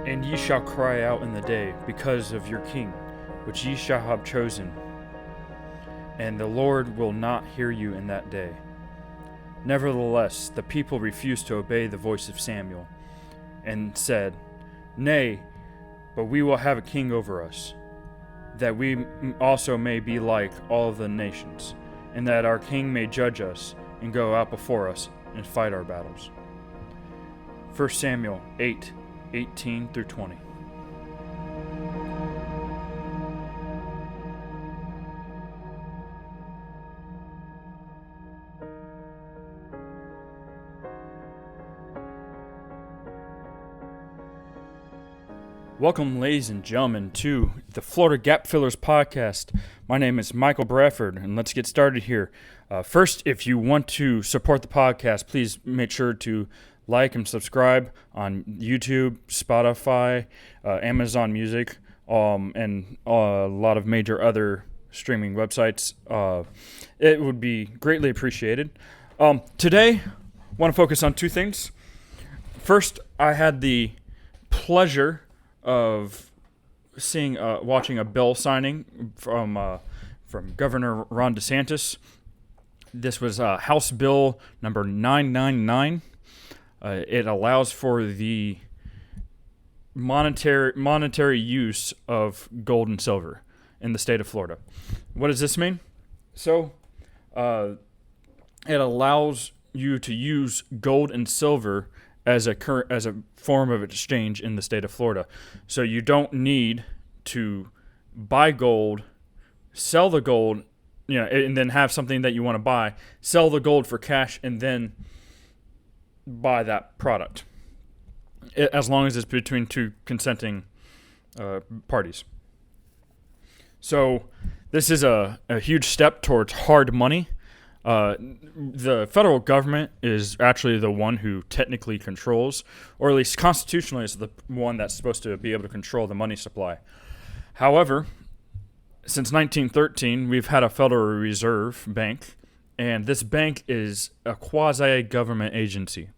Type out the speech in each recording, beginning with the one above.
And ye shall cry out in the day because of your king, which ye shall have chosen. And the Lord will not hear you in that day. Nevertheless, the people refused to obey the voice of Samuel, and said, Nay, but we will have a king over us, that we also may be like all the nations, and that our king may judge us, and go out before us, and fight our battles. 1 Samuel 8:18 through 20. Welcome, ladies and gentlemen, to the Florida Gap Fillers podcast. My name is Michael Bradford, and let's get started here. First, if you want to support the podcast, please make sure to like and subscribe on YouTube, Spotify, Amazon Music, and a lot of major other streaming websites. It would be greatly appreciated. Today, I want to focus on two things. First, I had the pleasure of watching a bill signing from Governor Ron DeSantis. This was House Bill number 999. It allows for the monetary use of gold and silver in the state of Florida. What does this mean? So, it allows you to use gold and silver as a form of exchange in the state of Florida. So you don't need to buy gold, sell the gold, and then have something that you want to buy, sell the gold for cash, and then buy that product, as long as it's between two consenting parties. So this is a huge step towards hard money. The federal government is actually the one who technically controls, or at least constitutionally is the one that's supposed to be able to control the money supply. However, since 1913, we've had a Federal Reserve Bank, and this bank is a quasi-government agency,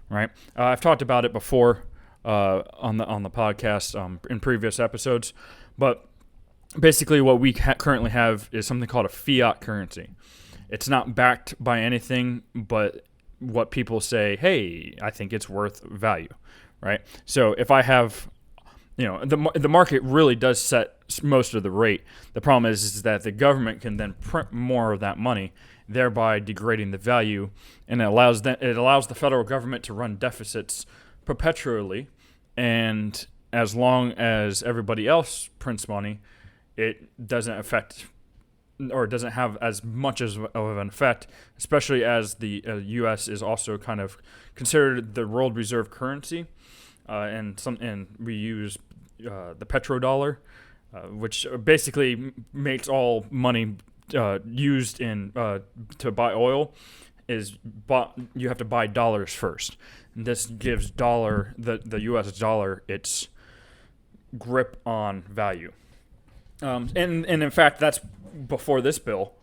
right? I've talked about it before on the podcast in previous episodes, but basically what we currently have is something called a fiat currency. It's not backed by anything but what people say, hey, I think it's worth value, right? So if I have, the market really does set most of the rate. The problem is that the government can then print more of that money, thereby degrading the value, and it allows the federal government to run deficits perpetually, and as long as everybody else prints money, it doesn't affect or doesn't have as much of an effect, especially as the U.S. is also kind of considered the world reserve currency, and we use the petrodollar, which basically makes all money used in to buy oil you have to buy dollars first, and this gives the U.S. dollar its grip on value, and in fact that's. Before this bill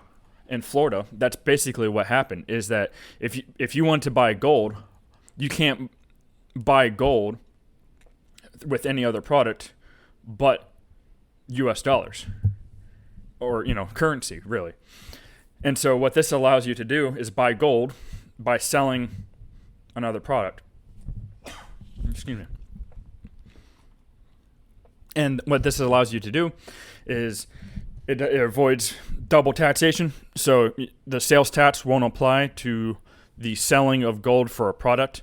in Florida, that's basically what happened, is that if you want to buy gold, you can't buy gold with any other product but US dollars or currency, really. And so what this allows you to do is buy gold by selling another product. Excuse me. And what this allows you to do is it avoids double taxation, so the sales tax won't apply to the selling of gold for a product.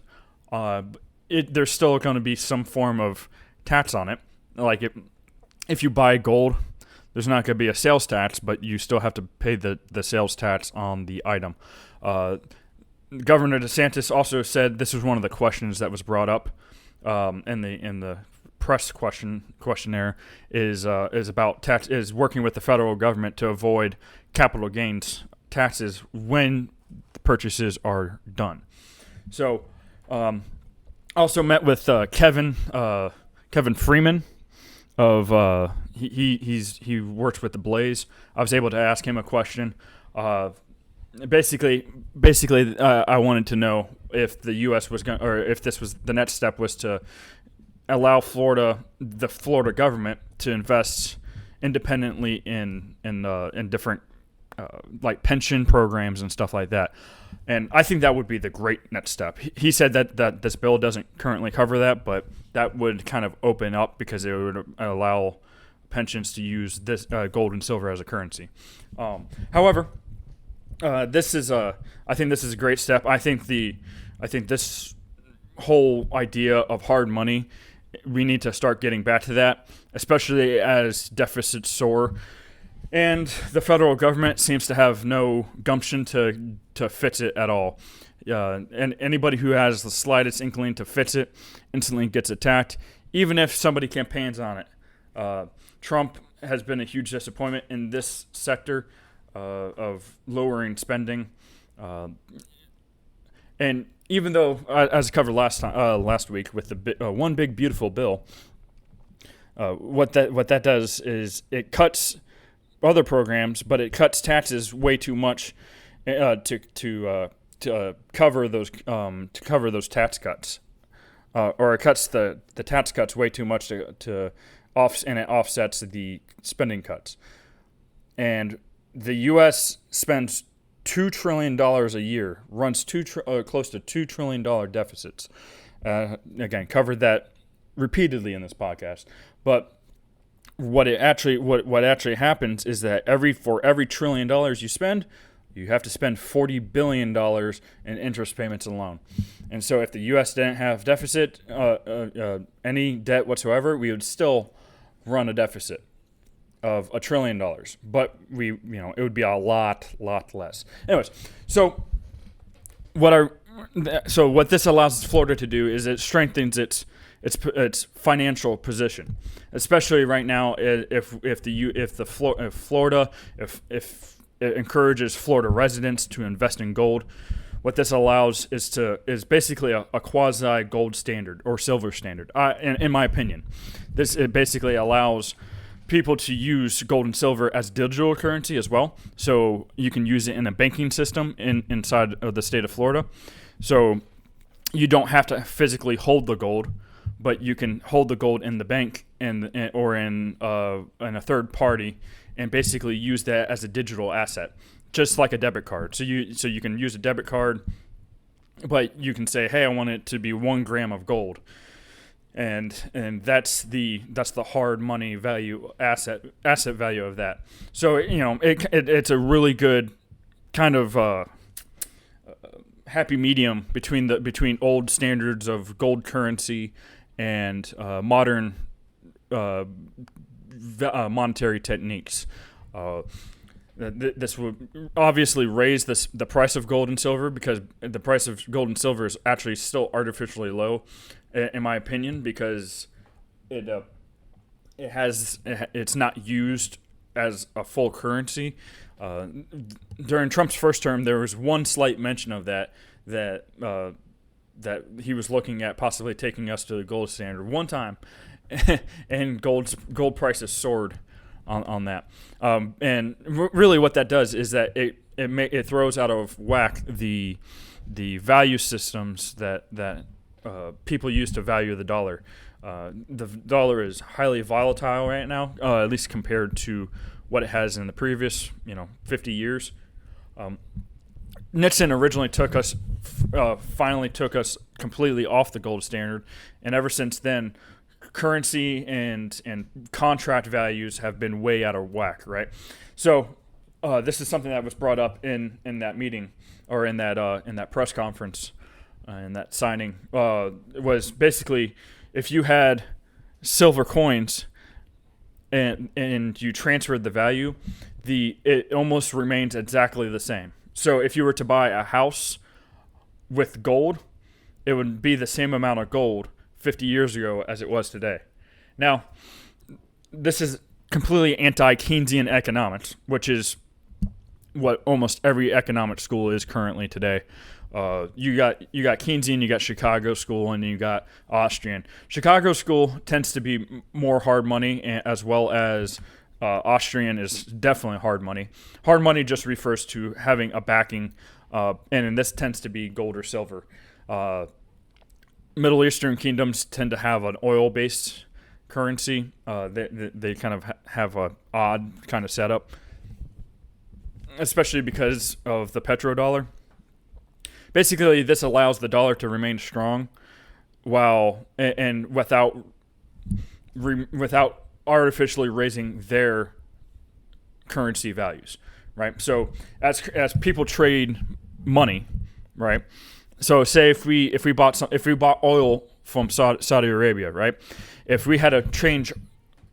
There's still going to be some form of tax on it. Like if you buy gold, there's not going to be a sales tax, but you still have to pay the sales tax on the item. Governor DeSantis also said this was one of the questions that was brought up in the press questionnaire is about tax, is working with the federal government to avoid capital gains taxes when the purchases are done. So, also met with Kevin Freeman of he works with the Blaze. I was able to ask him a question. Basically, I wanted to know if the U.S. was going, or if this was the next step was to allow the Florida government, to invest independently in different like pension programs and stuff like that. And I think that would be the great next step. He said that this bill doesn't currently cover that, but that would kind of open up, because it would allow pensions to use this gold and silver as a currency. However, I think this is a great step. I think this whole idea of hard money, we need to start getting back to that, especially as deficits soar. And the federal government seems to have no gumption to fix it at all. And anybody who has the slightest inkling to fix it instantly gets attacked, even if somebody campaigns on it. Trump has been a huge disappointment in this sector of lowering spending. And even though, as I covered last week with the one big beautiful bill, what that does is it cuts other programs, but it cuts taxes way too much to cover those tax cuts, or it cuts the tax cuts way too much and it offsets the spending cuts. And the U.S. spends $2 trillion a year, runs close to $2 trillion deficits. Again, covered that repeatedly in this podcast, but what actually happens is that for every $1 trillion you spend, you have to spend $40 billion in interest payments alone. And so if the U.S. didn't have deficit, any debt whatsoever, we would still run a deficit of $1 trillion. But it would be a lot less. Anyways, so what this allows Florida to do is it strengthens its financial position, especially right now. If Florida it encourages Florida residents to invest in gold, what this allows is basically a quasi gold standard or silver standard. In my opinion, it basically allows people to use gold and silver as digital currency as well. So you can use it in a banking system inside of the state of Florida. So you don't have to physically hold the gold, but you can hold the gold in the bank or in a third party, and basically use that as a digital asset, just like a debit card. So you can use a debit card, but you can say, hey, I want it to be 1 gram of gold, and that's the hard money value asset value of that. So it's a really good kind of happy medium between old standards of gold currency and modern monetary techniques. This would obviously raise the price of gold and silver, because the price of gold and silver is actually still artificially low, in my opinion, because it's not used as a full currency. During Trump's first term, there was one slight mention of that he was looking at possibly taking us to the gold standard one time, and gold prices soared on that. And really, what that does is that it throws out of whack the value systems that people use to value the dollar. The dollar is highly volatile right now, at least compared to what it has in the previous 50 years. Nixon originally finally took us completely off the gold standard, and ever since then, currency and contract values have been way out of whack, right? So this is something that was brought up in that meeting, or in that press conference, in that signing. Was basically, if you had silver coins and you transferred the value, it almost remains exactly the same. So if you were to buy a house with gold, it would be the same amount of gold 50 years ago as it was today. Now, this is completely anti-Keynesian economics, which is what almost every economic school is currently today. You got Keynesian, you got Chicago school, and you got Austrian. Chicago school tends to be more hard money, as well as Austrian is definitely hard money. Hard money just refers to having a backing, and this tends to be gold or silver. Middle Eastern kingdoms tend to have an oil-based currency. They kind of have a odd kind of setup, especially because of the petrodollar. Basically, this allows the dollar to remain strong while and without artificially raising their currency values, right? So as people trade money, right? So say if we bought oil from Saudi Arabia, right? If we had to change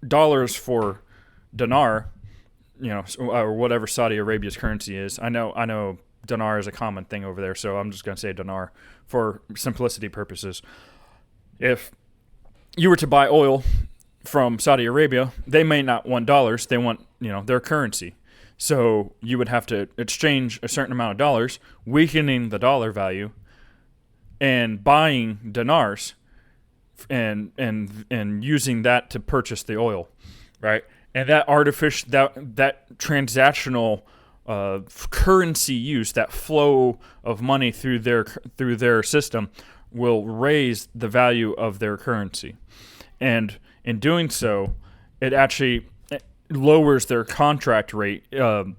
dollars for dinar, or whatever Saudi Arabia's currency is. I know dinar is a common thing over there, so I'm just going to say dinar for simplicity purposes. If you were to buy oil from Saudi Arabia, they may not want dollars, they want, their currency. So you would have to exchange a certain amount of dollars, weakening the dollar value, and buying dinars and using that to purchase the oil, right? And that that transactional currency use, that flow of money through their system, will raise the value of their currency, and in doing so, it actually lowers their contract rate to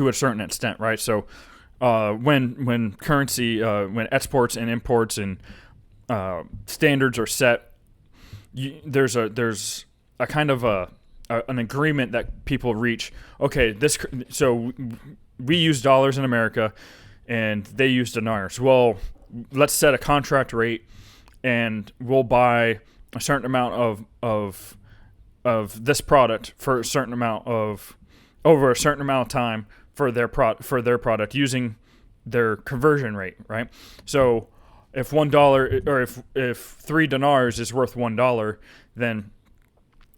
a certain extent, right? So when currency, when exports and imports and standards are set, there's a kind of an agreement that people reach. Okay, so we use dollars in America, and they use dinars. Well, let's set a contract rate, and we'll buy a certain amount of this product for a certain amount of over a certain amount of time for their product using their conversion rate, right? So if $1 or if 3 dinars is worth $1, then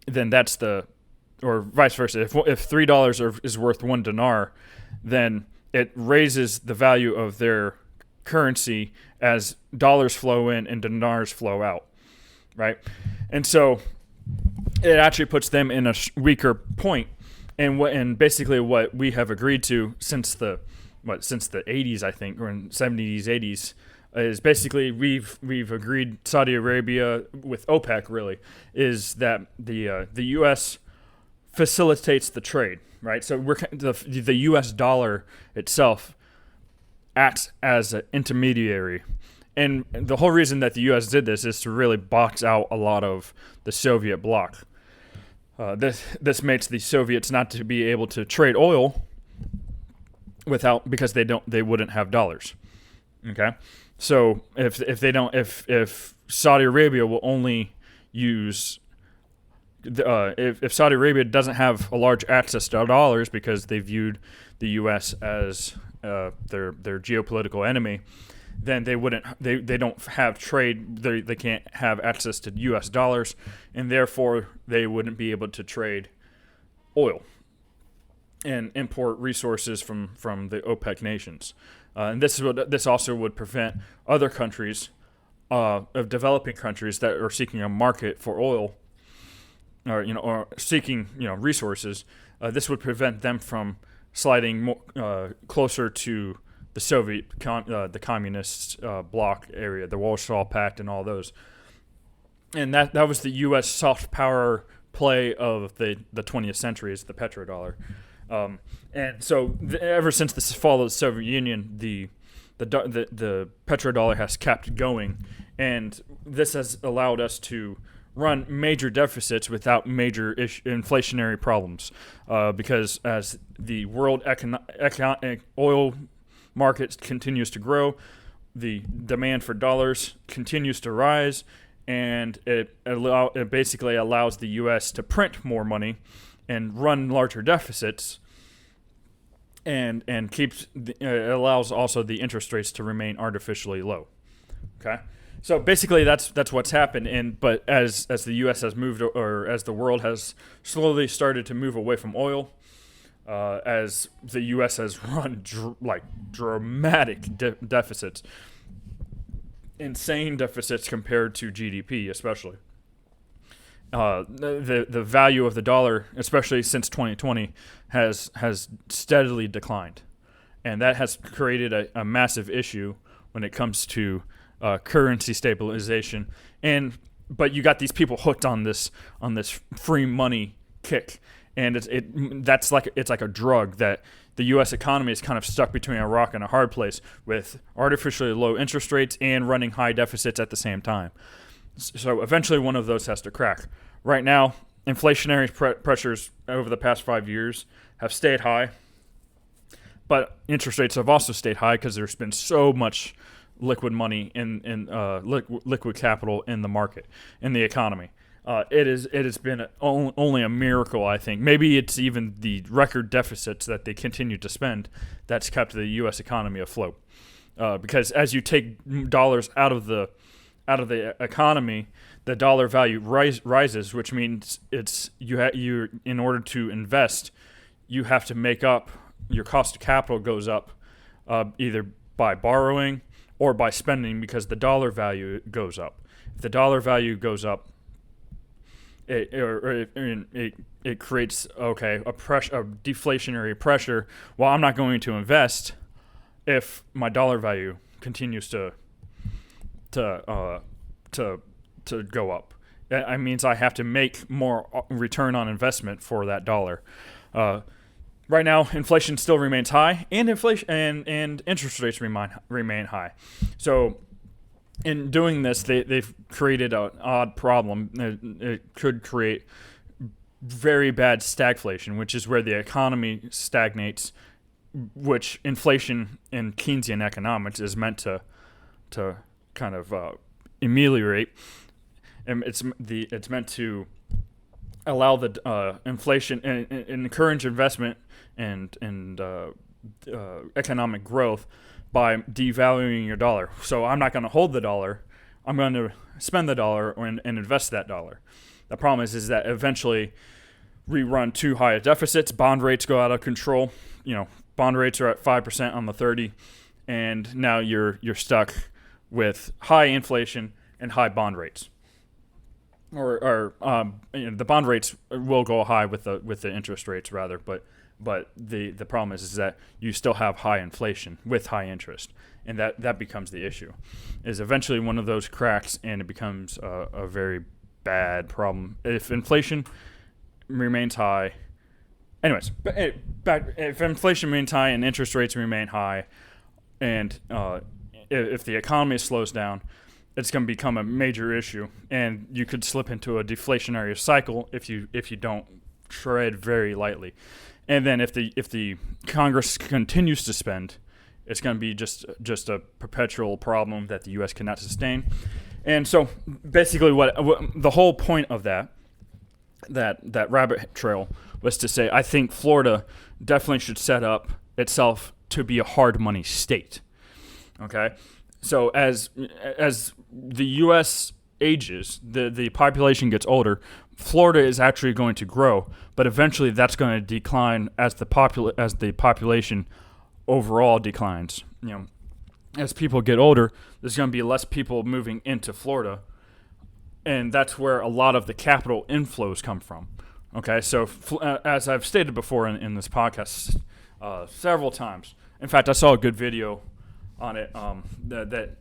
that's or vice versa. If $3 is worth 1 dinar, then it raises the value of their currency as dollars flow in and dinars flow out, right? And so it actually puts them in a weaker point. And basically what we have agreed to since the 80s, I think, or in 70s, 80s, is basically we've agreed, Saudi Arabia with OPEC really, is that the U.S. facilitates the trade, right? So the U.S. dollar itself acts as an intermediary. And the whole reason that the U.S. did this is to really box out a lot of the Soviet bloc. This makes the Soviets not to be able to trade oil because they wouldn't have dollars. Okay, so if Saudi Arabia will only use if Saudi Arabia doesn't have a large access to dollars because they viewed the U.S. as their geopolitical enemy, then they don't have trade, they can't have access to U.S. dollars, and therefore they wouldn't be able to trade oil and import resources from the OPEC nations. And this also would prevent other countries, of developing countries that are seeking a market for oil, or seeking resources. This would prevent them from sliding more, closer to the Soviet, the communist bloc area, the Warsaw Pact, and all those. And that was the U.S. soft power play of the 20th century, is the petrodollar. And so ever since the fall of the Soviet Union, the petrodollar has kept going, and this has allowed us to run major deficits without major inflationary problems, because as the world oil market continues to grow, the demand for dollars continues to rise, and it basically allows the U.S. to print more money and run larger deficits, and allows also the interest rates to remain artificially low. Okay, so basically that's what's happened. But as the U.S. has moved, or as the world has slowly started to move away from oil, as the U.S. has run dramatic deficits, insane deficits compared to GDP, especially. The value of the dollar, especially since 2020, has steadily declined, and that has created a massive issue when it comes to currency stabilization, but you got these people hooked on this free money kick, and it's like a drug that the U.S. economy is kind of stuck between a rock and a hard place with artificially low interest rates and running high deficits at the same time. So eventually one of those has to crack. Right now, inflationary pressures over the past 5 years have stayed high, but interest rates have also stayed high because there's been so much liquid money in liquid capital in the market, in the economy. It has been only a miracle, I think. Maybe it's even the record deficits that they continue to spend that's kept the U.S. economy afloat. Because as you take dollars out of the economy, the dollar value rises, which means you in order to invest, you have to make up your cost of capital goes up, either by borrowing or by spending, because the dollar value goes up. If the dollar value goes up, it creates a deflationary pressure. Well, I'm not going to invest if my dollar value continues to go up. That means I have to make more return on investment for that dollar. Right now, inflation still remains high, and interest rates remain high. So, in doing this, they've created an odd problem. It could create very bad stagflation, which is where the economy stagnates, which inflation in Keynesian economics is meant to kind of ameliorate. And it's meant to allow the inflation and encourage investment and economic growth by devaluing your dollar. So I'm not going to hold the dollar. I'm going to spend the dollar and invest that dollar. The problem is that eventually we run too high deficits. Bond rates go out of control. Bond rates are at 5% on the 30, and now you're stuck with high inflation and high bond rates. Or the bond rates will go high with the interest rates rather, but the problem is that you still have high inflation with high interest, and that becomes the issue. Is eventually one of those cracks, and it becomes a very bad problem if inflation remains high. Anyways, if inflation remains high and interest rates remain high, and if the economy slows down, it's going to become a major issue, and you could slip into a deflationary cycle if you don't tread very lightly. And then if the Congress continues to spend, it's going to be just a perpetual problem that the U.S. cannot sustain. And so basically, what the whole point of that rabbit trail was to say, I think Florida definitely should set up itself to be a hard money state. Okay. So as the U.S. ages, the population gets older, Florida is actually going to grow, but eventually that's going to decline as the population overall declines. As people get older, there's going to be less people moving into Florida, and that's where a lot of the capital inflows come from. Okay, so as I've stated before in this podcast several times, in fact, I saw a good video on it that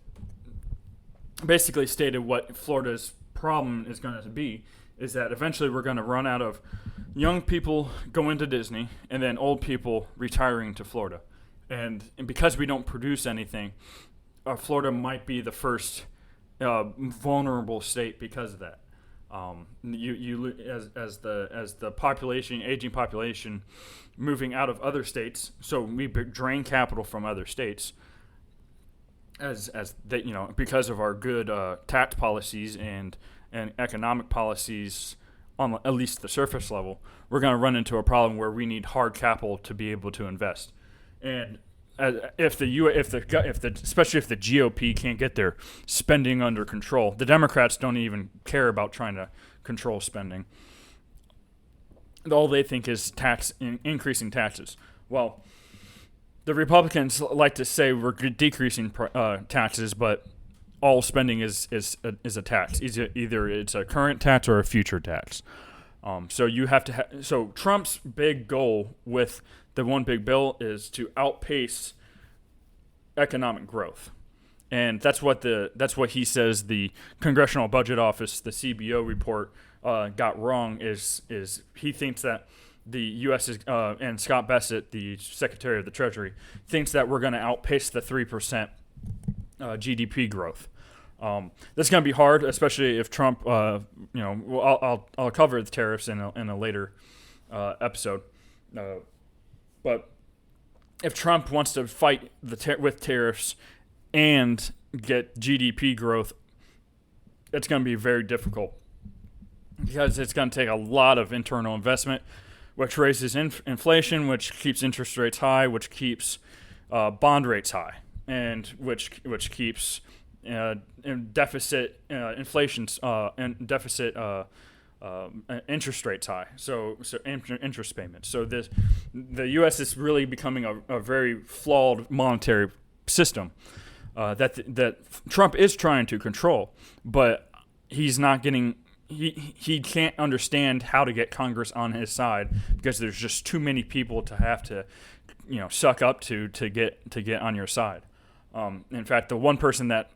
basically stated what Florida's problem is going to be, is that eventually we're going to run out of young people going to Disney and then old people retiring to Florida. And because we don't produce anything, Florida might be the first vulnerable state because of that. As the aging population moving out of other states, so we drain capital from other states. As they, because of our good tax policies and economic policies on at least the surface level, we're going to run into a problem where we need hard capital to be able to invest. And especially if the GOP can't get their spending under control, the Democrats don't even care about trying to control spending. All they think is increasing taxes. Well, the Republicans like to say we're decreasing taxes, but all spending is a tax. Either it's a current tax or a future tax. So you have to. So Trump's big goal with the one big bill is to outpace economic growth, and that's what he says the Congressional Budget Office, the CBO report, got wrong. Is he thinks that the U.S. is and Scott Bessent, the Secretary of the Treasury, thinks that we're going to outpace the 3% GDP growth. That's going to be hard, especially if Trump. I'll cover the tariffs in a later episode, but if Trump wants to fight with tariffs and get GDP growth, it's going to be very difficult because it's going to take a lot of internal investment, which raises inflation, which keeps interest rates high, which keeps bond rates high, and which keeps deficit inflation and deficit interest rates high. So interest payments. So the U.S. is really becoming a very flawed monetary system that Trump is trying to control, but he's not getting. He can't understand how to get Congress on his side because there's just too many people to have to, suck up to get on your side. In fact, the one person that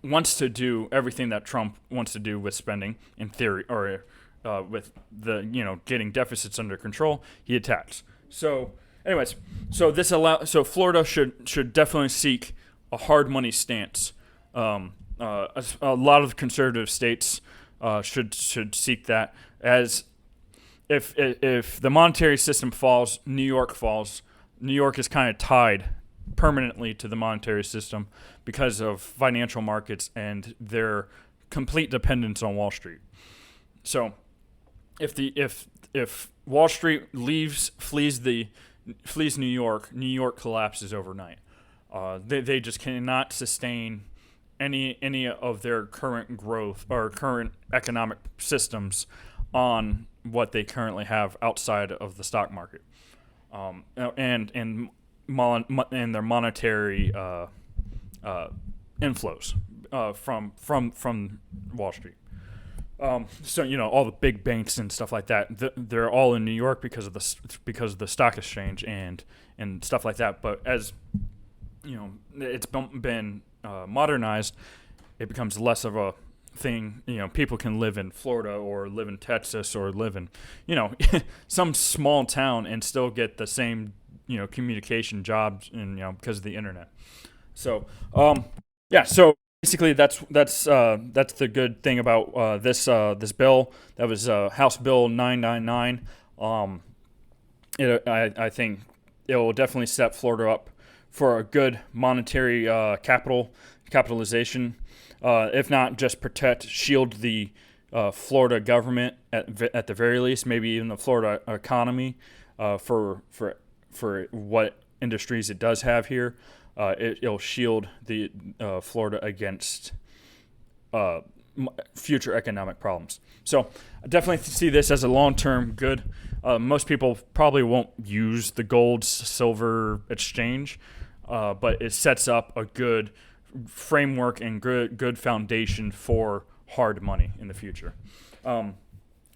wants to do everything that Trump wants to do with spending, in theory, or with the getting deficits under control, he attacks. So, anyways, so Florida should definitely seek a hard money stance. A lot of conservative states should seek that, as if the monetary system falls, New York falls. New York is kind of tied permanently to the monetary system because of financial markets and their complete dependence on Wall Street. So if Wall Street flees New York collapses overnight. They just cannot sustain any of their current growth or current economic systems on what they currently have outside of the stock market, and their monetary inflows from Wall Street. So all the big banks and stuff like that, they're all in New York because of the stock exchange and stuff like that. But as it's been modernized, it becomes less of a thing. People can live in Florida or live in Texas or live in some small town and still get the same communication jobs and because of the internet. So so basically that's the good thing about this bill. That was House Bill 999. I think it will definitely set Florida up for a good monetary capitalization, if not just shield the Florida government at the very least, maybe even the Florida economy for what industries it does have here. It'll shield the Florida against future economic problems. So I definitely see this as a long-term good. Most people probably won't use the gold-silver exchange, but it sets up a good framework and good foundation for hard money in the future.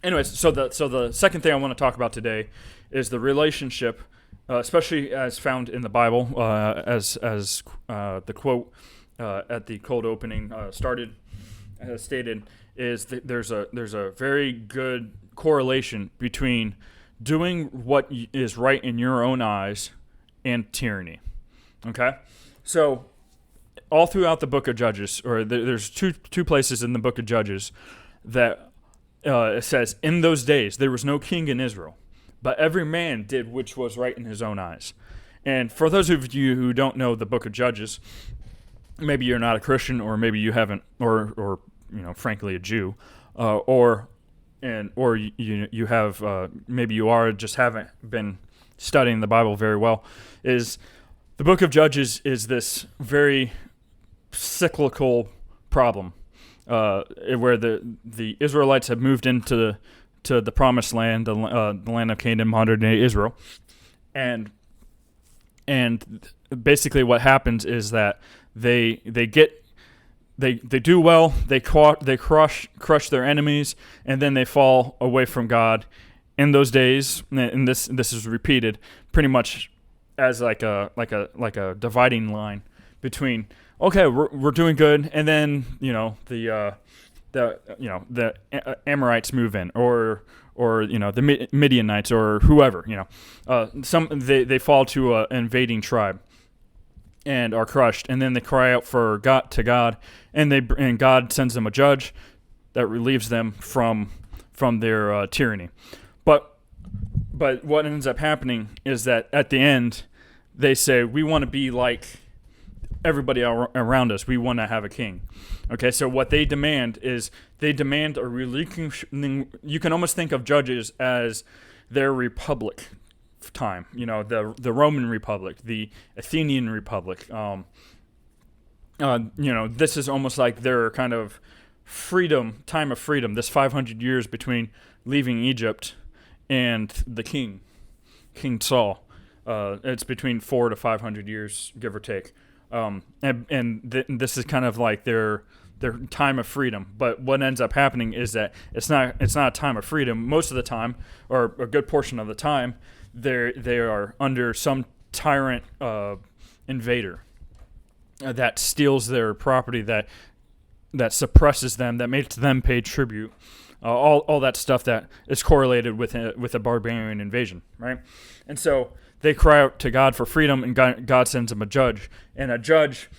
Anyways, so the second thing I want to talk about today is the relationship, especially as found in the Bible, as the quote at the cold opening stated, is that there's a very good correlation between doing what is right in your own eyes and tyranny. Okay, so all throughout the book of Judges, or there's two places in the book of Judges that it says, in those days there was no king in Israel, but every man did which was right in his own eyes. And for those of you who don't know the book of Judges, maybe you're not a Christian, or maybe you haven't, or frankly a Jew, or you have maybe you are just haven't been studying the Bible very well. Is the book of Judges is this very cyclical problem where the Israelites have moved into the promised land, the land of Canaan, modern day Israel, and basically what happens is that they do well, they crush their enemies, and then they fall away from God. In those days, and this is repeated pretty much as like a dividing line between, okay, we're doing good, and then the Amorites move in, or the Midianites, or whoever, they fall to an invading tribe and are crushed, and then they cry out for God, and God sends them a judge that relieves them from their tyranny. But what ends up happening is that at the end, they say, we want to be like everybody around us. We want to have a king. Okay, so what they demand is a relinquishing. You can almost think of judges as their republic time. The Roman Republic, the Athenian Republic. This is almost like their kind of time of freedom. This 500 years between leaving Egypt and the King Saul. It's between 400 to 500 years, give or take. This is kind of like their time of freedom. But what ends up happening is that it's not a time of freedom. Most of the time, or a good portion of the time, they are under some tyrant invader that steals their property, that suppresses them, that makes them pay tribute. All that stuff that is correlated with a barbarian invasion, right? And so they cry out to God for freedom, and God sends them a judge. And a judge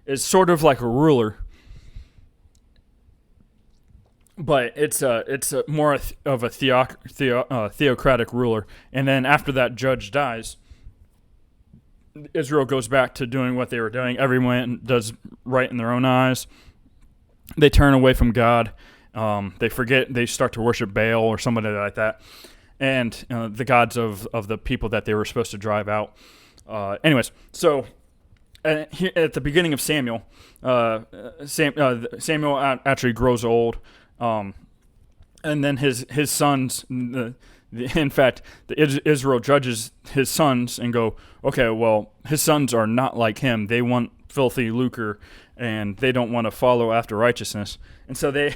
is sort of like a ruler, but it's more of a theocratic ruler. And then after that judge dies, Israel goes back to doing what they were doing. Everyone does right in their own eyes. They turn away from God. They start to worship Baal or somebody like that, and the gods of the people that they were supposed to drive out. So here at the beginning of Samuel, Samuel actually grows old, and then his sons. In fact, Israel judges his sons and go, okay, well, his sons are not like him. They want filthy lucre, and they don't want to follow after righteousness. And so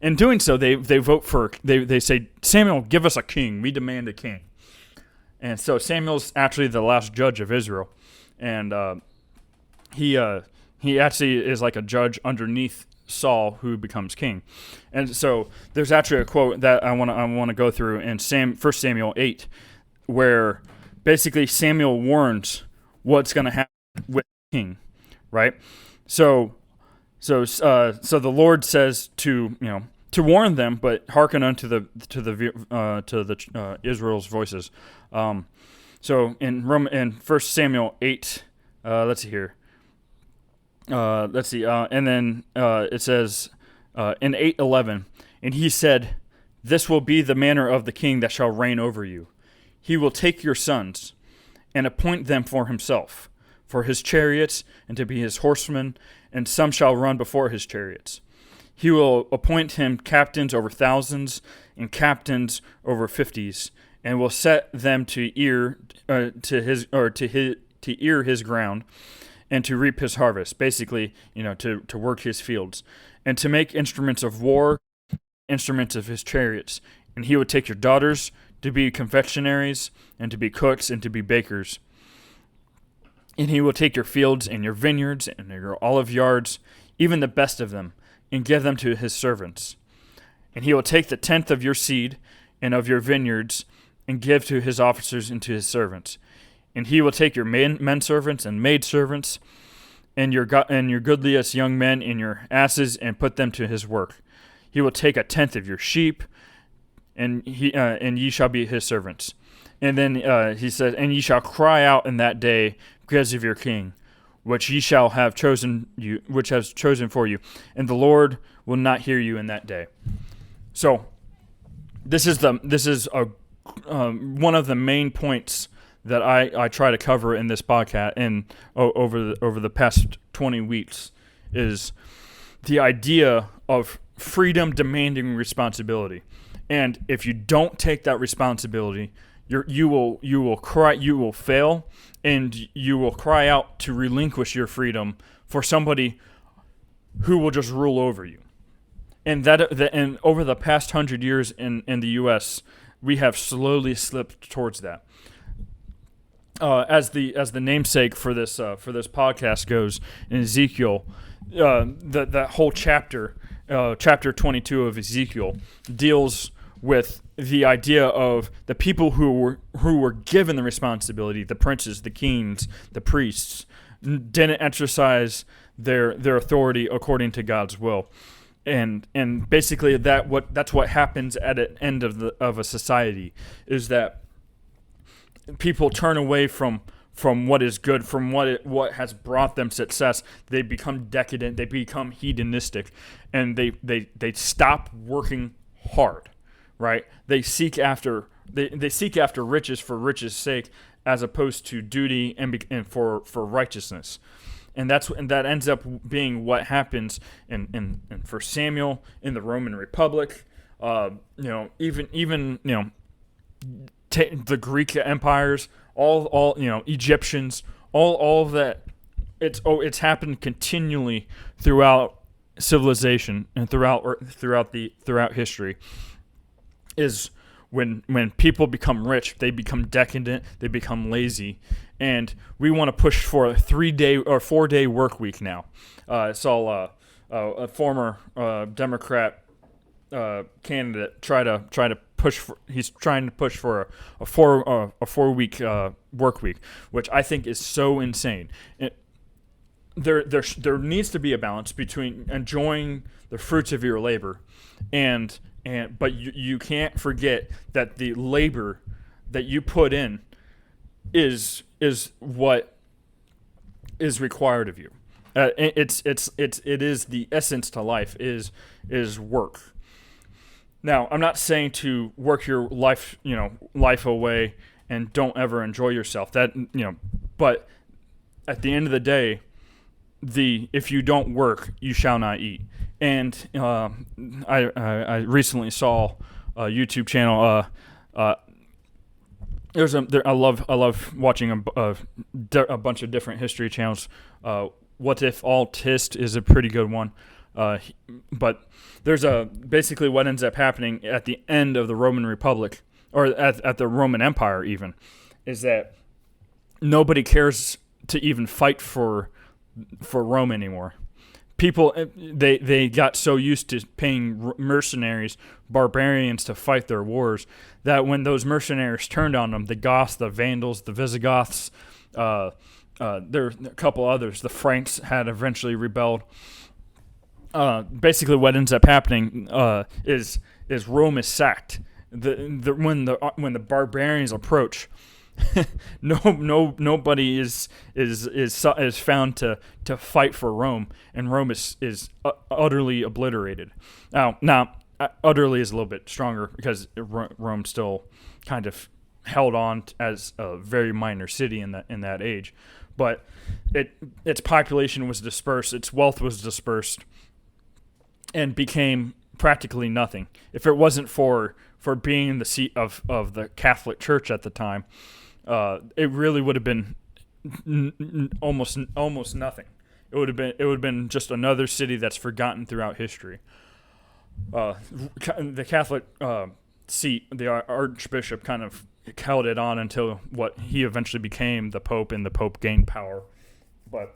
in doing so, they vote for, they say, Samuel, give us a king. We demand a king. And so Samuel's actually the last judge of Israel. And he actually is like a judge underneath Saul, who becomes king. And so there's actually a quote that I want to go through in 1 Samuel 8, where basically Samuel warns what's going to happen with the king, right? So the Lord says to warn them, but hearken unto the Israel's voices. So in 1 Samuel 8, let's see here. And then it says in 8:11, and he said, "This will be the manner of the king that shall reign over you. He will take your sons and appoint them for himself, for his chariots, and to be his horsemen, and some shall run before his chariots. He will appoint him captains over thousands and captains over fifties, and will set them to ear his ground, and to reap his harvest." Basically, to work his fields, and to make instruments of war, instruments of his chariots. And he would take your daughters to be confectionaries, and to be cooks, and to be bakers. And he will take your fields and your vineyards and your olive yards, even the best of them, and give them to his servants. And he will take the tenth of your seed and of your vineyards, and give to his officers and to his servants. And he will take your men servants and maid servants, and your goodliest young men and your asses, and put them to his work. He will take a tenth of your sheep, and ye shall be his servants. And then he says, and ye shall cry out in that day because of your king, which ye shall have chosen you, which has chosen for you, and the Lord will not hear you in that day. So, this is one of the main points that I try to cover in this podcast and over the past 20 weeks is the idea of freedom demanding responsibility. And if you don't take that responsibility, you will fail, and you will cry out to relinquish your freedom for somebody who will just rule over you. And and over the past 100 years in the U.S., we have slowly slipped towards that. as the namesake for this podcast goes, in Ezekiel, that whole chapter, chapter 22 of Ezekiel, deals with the idea of the people who were given the responsibility, the princes, the kings, the priests, didn't exercise their authority according to God's will. And basically that's what happens at an end of a society, is that people turn away from what is good, from what has brought them success. They become decadent, they become hedonistic, and they stop working hard, right? They seek after riches for riches' sake, as opposed to duty and for righteousness. And that ends up being what happens in for Samuel in the Roman Republic. Even the Greek empires, all Egyptians, all of that. It's happened continually throughout civilization and throughout history. Is when people become rich, they become decadent, they become lazy, and we want to push for a 3-day or 4-day work week now. I saw a former Democrat candidate try to push for. He's trying to push for a 4-week work week, which I think is so insane. There needs to be a balance between enjoying the fruits of your labor but you can't forget that the labor that you put in is what is required of you. It is the essence to life, is work. Now, I'm not saying to work your life away and don't ever enjoy yourself. But at the end of the day, if you don't work, you shall not eat. And I recently saw a YouTube channel. I love watching a bunch of different history channels. What If Altist is a pretty good one. But there's basically what ends up happening at the end of the Roman Republic, or at the Roman Empire even, is that nobody cares to even fight for Rome anymore. People, they got so used to paying mercenaries, barbarians, to fight their wars, that when those mercenaries turned on them, the Goths, the Vandals, the Visigoths, there are a couple others, the Franks had eventually rebelled. Basically, what ends up happening is Rome is sacked. When the barbarians approach, nobody is found to fight for Rome, and Rome is utterly obliterated. Now, utterly is a little bit stronger, because Rome still kind of held on as a very minor city in that age, but its population was dispersed, its wealth was dispersed, and became practically nothing. If it wasn't for being the seat of the Catholic Church at the time, it really would have been almost nothing. It would have been just another city that's forgotten throughout history. The Catholic seat, the Archbishop, kind of held it on until what he eventually became, the Pope, and the Pope gained power. But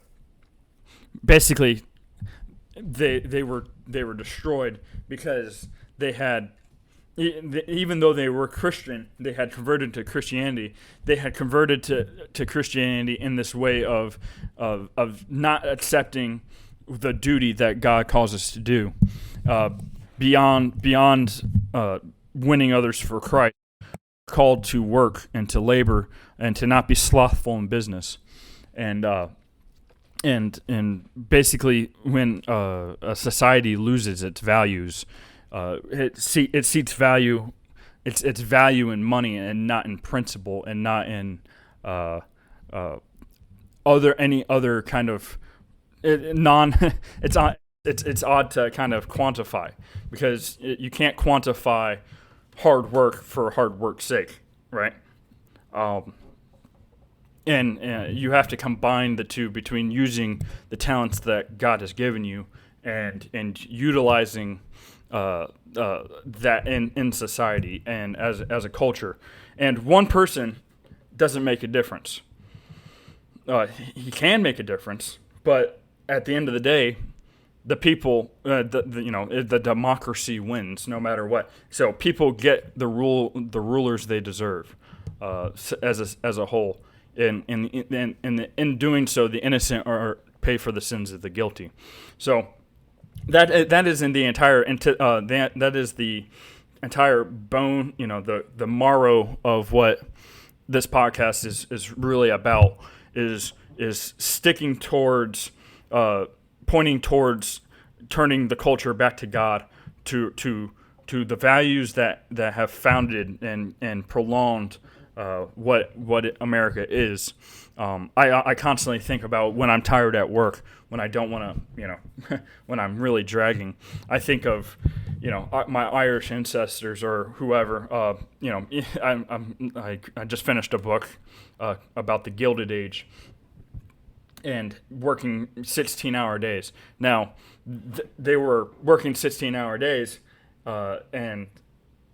basically, they were destroyed because they had, even though they were Christian, they had converted to Christianity. They had converted to Christianity in this way of not accepting the duty that God calls us to do, beyond winning others for Christ, called to work and to labor and to not be slothful in business, and basically when a society loses its values, it seeks value. Its value in money and not in principle, and not in any other kind of It's odd to kind of quantify, because you can't quantify hard work for hard work's sake, right? And you have to combine the two, between using the talents that God has given you and utilizing that in society and as a culture. And one person doesn't make a difference. he can make a difference, but at the end of the day, the people, the democracy wins no matter what. So people get the rulers they deserve, as a whole. And in doing so, the innocent are pay for the sins of the guilty. So that is in the entire that is the entire bone, the marrow of what this podcast is really about, is sticking towards, pointing towards turning the culture back to God, to the values that have founded and prolonged what America is. I constantly think about when I'm tired at work, when I don't want to, when I'm really dragging. I think of, my Irish ancestors or whoever. I just finished a book about the Gilded Age and working 16-hour days. Now, they were working 16-hour days and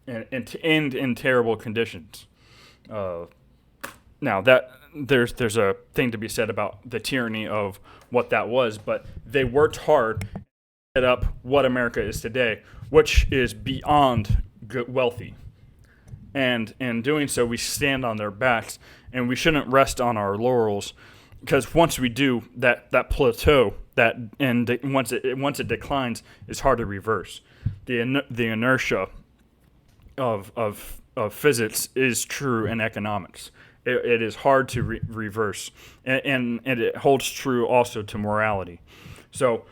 to end in terrible conditions. Now that there's a thing to be said about the tyranny of what that was, but they worked hard to set up what America is today, which is beyond wealthy. And in doing so, we stand on their backs, and we shouldn't rest on our laurels, because once we do, that plateau, once it declines, is hard to reverse. The inertia of physics is true in economics. It is hard to reverse, and it holds true also to morality. So,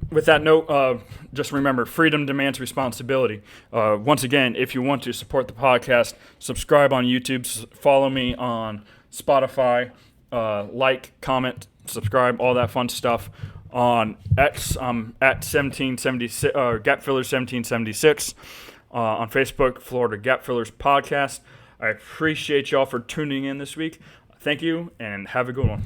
with that note, just remember, freedom demands responsibility. Once again, if you want to support the podcast, subscribe on YouTube, follow me on Spotify, like, comment, subscribe, all that fun stuff. On X, at 1776, Gap Fillers 1776. On Facebook, Florida Gap Fillers Podcast. I appreciate y'all for tuning in this week. Thank you, and have a good one.